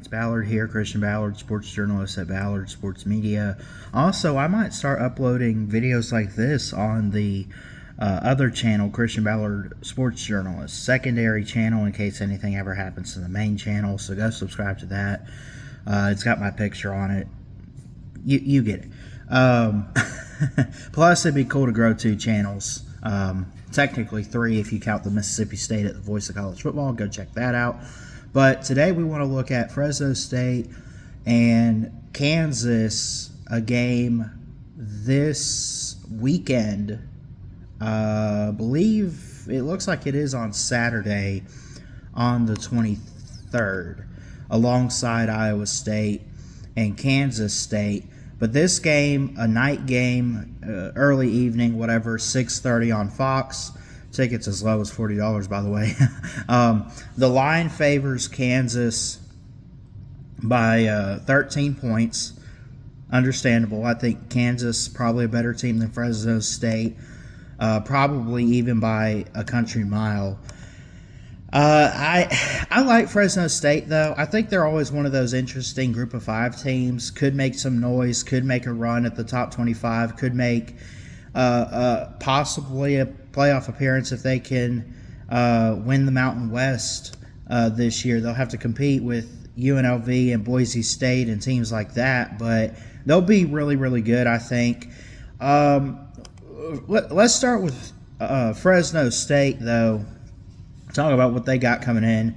It's Ballard here, Christian Ballard, sports journalist at Ballard Sports Media. Also, I might start uploading videos like this on the other channel, Christian Ballard Sports Journalist, secondary channel in case anything ever happens to the main channel. So go subscribe to that. It's got my picture on it. You get it. Plus, it'd be cool to grow 2 channels. Technically 3 if you count the Mississippi State at the Voice of College Football. Go check that out. But today we want to look at Fresno State and Kansas, a game this weekend. I believe it looks like it is on Saturday on the 23rd, alongside Iowa State and Kansas State. But this game, a night game, early evening, whatever, 6:30 on Fox. Tickets as low as $40, by the way. The line favors Kansas by 13 points. Understandable. I think Kansas probably a better team than Fresno State, probably even by a country mile. I like Fresno State, though. I think they're always one of those interesting group of 5 teams. Could make some noise, could make a run at the top 25, could make possibly a playoff appearance if they can win the Mountain West this year. They'll have to compete with UNLV and Boise State and teams like that, but they'll be really, really good, I think. Let's start with Fresno State, though. Talk about what they got coming in.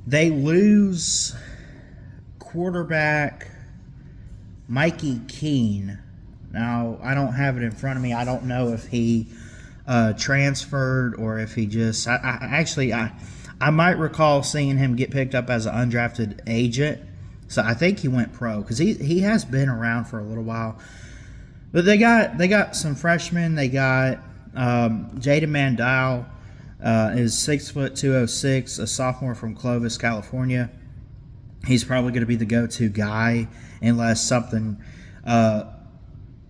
They lose quarterback Mikey Keene. Now, I don't have it in front of me. I don't know if he transferred or if he just... I might recall seeing him get picked up as an undrafted agent. So I think he went pro because he has been around for a little while. But they got some freshmen. They got Jaden Mandel. Is 6', 206, a sophomore from Clovis, California. He's probably going to be the go-to guy unless something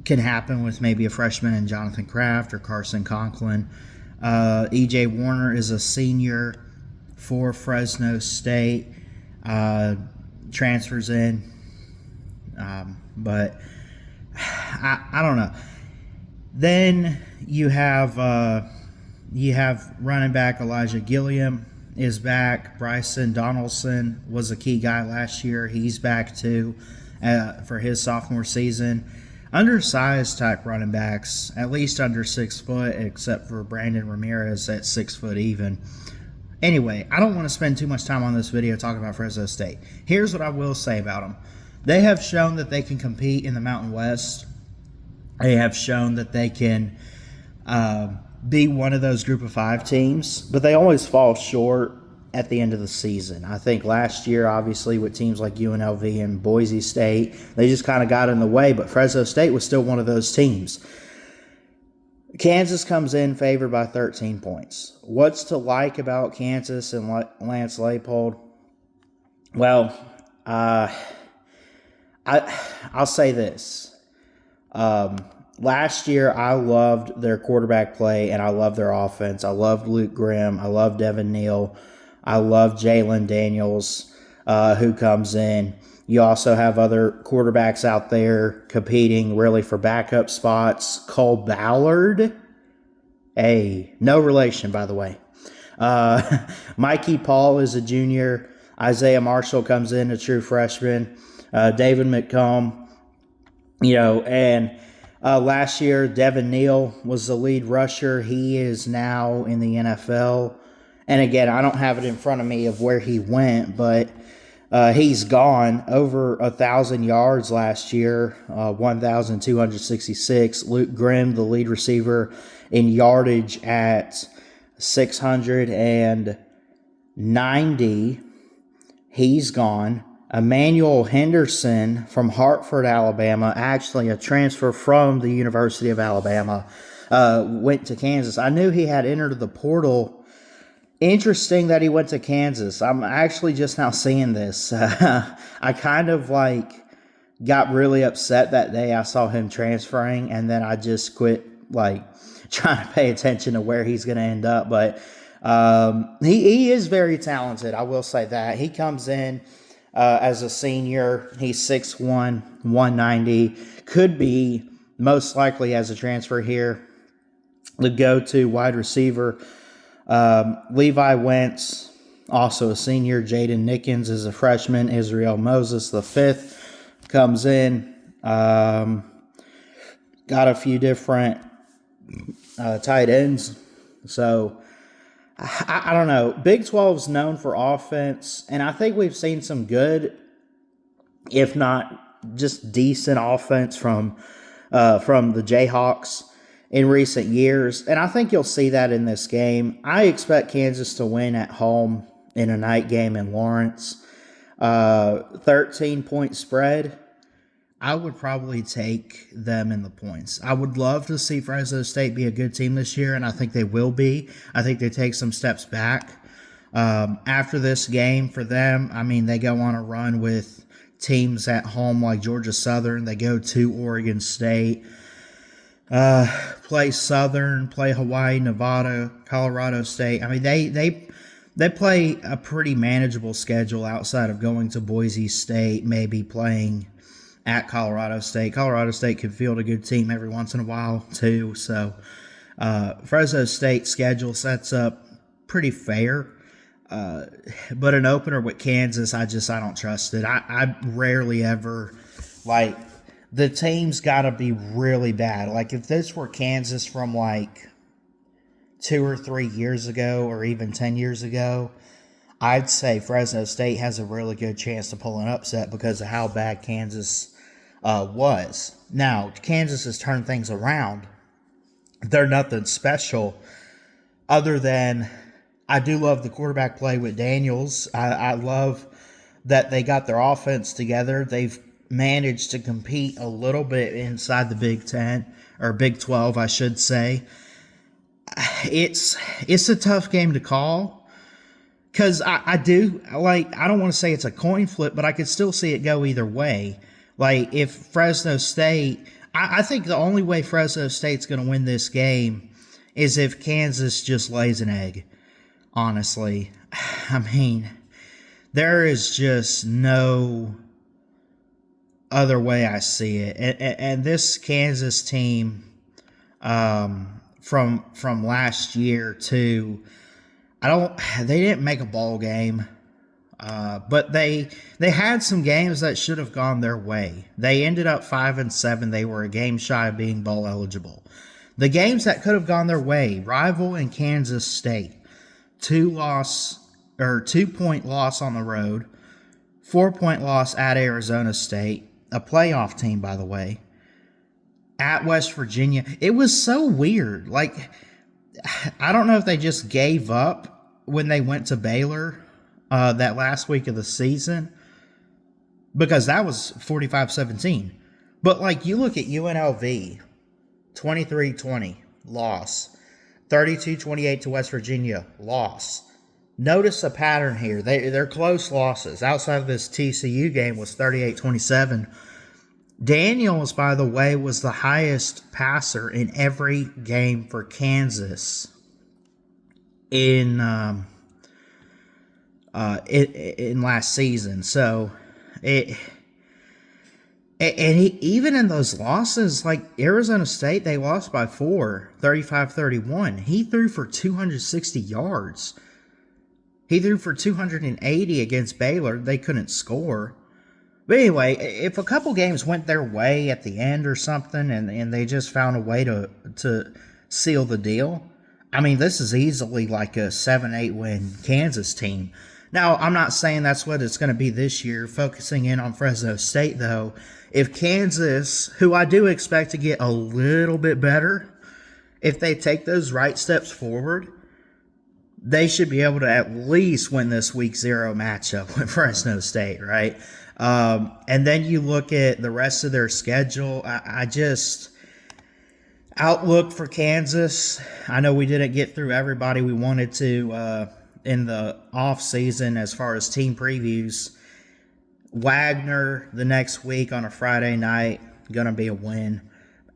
can happen with maybe a freshman in Jonathan Kraft or Carson Conklin. E.J. Warner is a senior for Fresno State. Transfers in. But I don't know. Then you have running back Elijah Gilliam is back. Bryson Donaldson was a key guy last year. He's back too for his sophomore season. Undersized type running backs, at least under 6 foot, except for Brandon Ramirez at 6 foot even. Anyway, I don't want to spend too much time on this video talking about Fresno State. Here's what I will say about them. They have shown that they can compete in the Mountain West. They have shown that they can be one of those group of 5 teams, but they always fall short at the end of the season. I think last year, obviously, with teams like UNLV and Boise State, they just kind of got in the way, but Fresno State was still one of those teams. Kansas comes in favored by 13 points. What's to like about Kansas and Lance Leipold? Well, I'll say this. Last year, I loved their quarterback play, and I loved their offense. I loved Luke Grimm. I loved Devin Neal. I loved Jalen Daniels, who comes in. You also have other quarterbacks out there competing really for backup spots. Cole Ballard, no relation, by the way. Mikey Paul is a junior. Isaiah Marshall comes in, a true freshman. David McComb, and... last year, Devin Neal was the lead rusher. He is now in the NFL. And again, I don't have it in front of me of where he went, but he's gone. Over 1,000 yards last year, 1,266. Luke Grimm, the lead receiver, in yardage at 690. He's gone. Emmanuel Henderson from Hartford, Alabama, actually a transfer from the University of Alabama, went to Kansas. I knew he had entered the portal. Interesting that he went to Kansas. I'm actually just now seeing this. I kind of got really upset that day I saw him transferring, and then I just quit trying to pay attention to where he's going to end up. But he is very talented. I will say that. He comes in. as a senior. He's 6'1", 190. Could be, most likely as a transfer here, the go-to wide receiver. Levi Wentz, also a senior. Jaden Nickens is a freshman. Israel Moses, the fifth, comes in. Got a few different tight ends. So, I don't know. Big 12 is known for offense, and I think we've seen some good, if not just decent offense from the Jayhawks in recent years, and I think you'll see that in this game. I expect Kansas to win at home in a night game in Lawrence. 13-point spread. I would probably take them in the points. I would love to see Fresno State be a good team this year, and I think they will be. I think they take some steps back. After this game for them, I mean, they go on a run with teams at home like Georgia Southern. They go to Oregon State, play Southern, play Hawaii, Nevada, Colorado State. I mean, they play a pretty manageable schedule outside of going to Boise State, maybe playing at Colorado State. Colorado State could field a good team every once in a while, too. So, Fresno State's schedule sets up pretty fair. But an opener with Kansas, I don't trust it. I rarely ever, like, the team's got to be really bad. Like, if this were Kansas from, like, 2 or 3 years ago or even 10 years ago, I'd say Fresno State has a really good chance to pull an upset because of how bad Kansas was. Now, Kansas has turned things around. They're nothing special other than I do love the quarterback play with Daniels. I love that they got their offense together. They've managed to compete a little bit inside the Big 10, or Big 12, I should say. It's a tough game to call because I don't want to say it's a coin flip, but I could still see it go either way. Like, if Fresno State, I think the only way Fresno State's going to win this game is if Kansas just lays an egg, honestly. I mean, there is just no other way I see it. And this Kansas team from last year too, they didn't make a bowl game. But they had some games that should have gone their way. They ended up 5-7. They were a game shy of being bowl eligible. The games that could have gone their way: rival in Kansas State, 2-point loss on the road, 4-point loss at Arizona State, a playoff team, by the way, at West Virginia. It was so weird. Like, I don't know if they just gave up when they went to Baylor that last week of the season, because that was 45-17. But, like, you look at UNLV, 23-20, loss. 32-28 to West Virginia, loss. Notice a pattern here. They're close losses. Outside of this TCU game was 38-27. Daniels, by the way, was the highest passer in every game for Kansas in last season. So even in those losses, like Arizona State, they lost by 4, 35-31. He threw for 260 yards. He threw for 280 against Baylor. They couldn't score. But anyway, if a couple games went their way at the end or something, and they just found a way to seal the deal, I mean, this is easily like a 7-8 win Kansas team. Now, I'm not saying that's what it's going to be this year. Focusing in on Fresno State, though, if Kansas, who I do expect to get a little bit better, if they take those right steps forward, they should be able to at least win this week 0 matchup with Fresno State, right? And then you look at the rest of their schedule. I just outlook for Kansas. I know we didn't get through everybody we wanted to in the off season as far as team previews. Wagner the next week on a Friday night, going to be a win.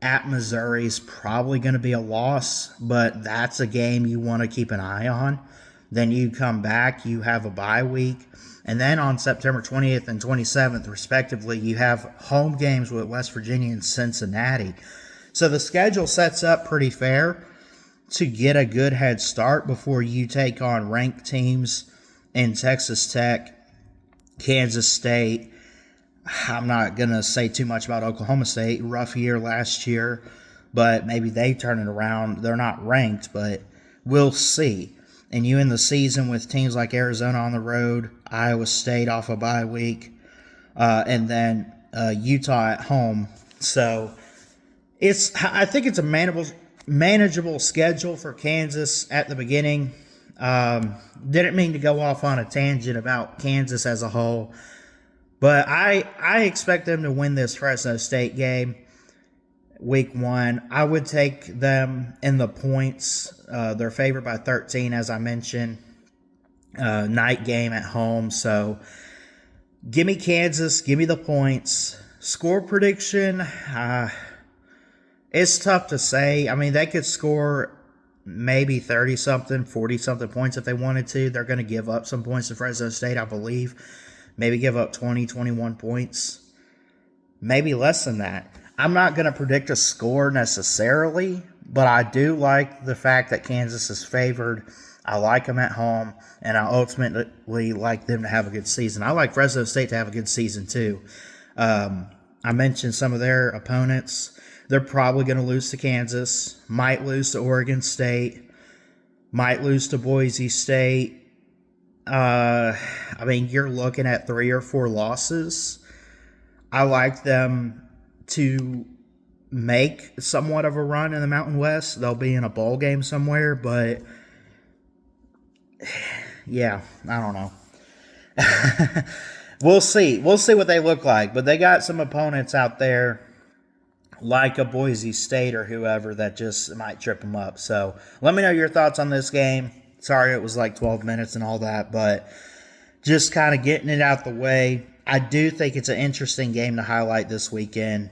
At Missouri is probably going to be a loss, but that's a game you want to keep an eye on. Then you come back, you have a bye week. And then on September 20th and 27th, respectively, you have home games with West Virginia and Cincinnati. So the schedule sets up pretty fair to get a good head start before you take on ranked teams in Texas Tech, Kansas State. I'm not going to say too much about Oklahoma State. Rough year last year, but maybe they turn it around. They're not ranked, but we'll see. And you end the season with teams like Arizona on the road, Iowa State off a bye week, and then Utah at home. So I think it's a manageable schedule for Kansas at the beginning. Didn't mean to go off on a tangent about Kansas as a whole, but I expect them to win this Fresno State game. Week 1, I would take them in the points. They're favored by 13, as I mentioned. Night game at home. So give me Kansas. Give me the points. Score prediction. It's tough to say. I mean, they could score maybe 30-something, 40-something points if they wanted to. They're going to give up some points to Fresno State, I believe. Maybe give up 20, 21 points. Maybe less than that. I'm not going to predict a score necessarily, but I do like the fact that Kansas is favored. I like them at home, and I ultimately like them to have a good season. I like Fresno State to have a good season too. I mentioned some of their opponents. They're probably going to lose to Kansas, might lose to Oregon State, might lose to Boise State. I mean, you're looking at 3 or 4 losses. I like them to make somewhat of a run in the Mountain West. They'll be in a bowl game somewhere, but yeah, I don't know. We'll see. We'll see what they look like, but they got some opponents out there like a Boise State or whoever that just might trip them up. So let me know your thoughts on this game. Sorry it was like 12 minutes and all that, but just kind of getting it out the way. I do think it's an interesting game to highlight this weekend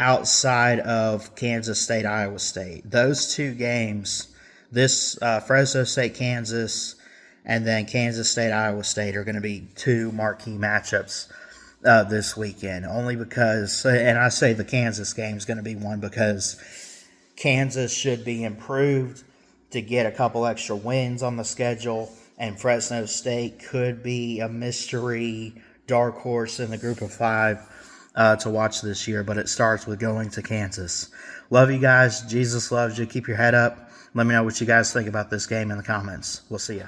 outside of Kansas State, Iowa State. Those 2 games, this Fresno State, Kansas, and then Kansas State, Iowa State are going to be 2 marquee matchups this weekend. Only because, and I say the Kansas game is going to be one because Kansas should be improved to get a couple extra wins on the schedule, and Fresno State could be a mystery dark horse in the group of 5 to watch this year, but it starts with going to Kansas. Love you guys. Jesus loves you. Keep your head up. Let me know what you guys think about this game in the comments. We'll see you.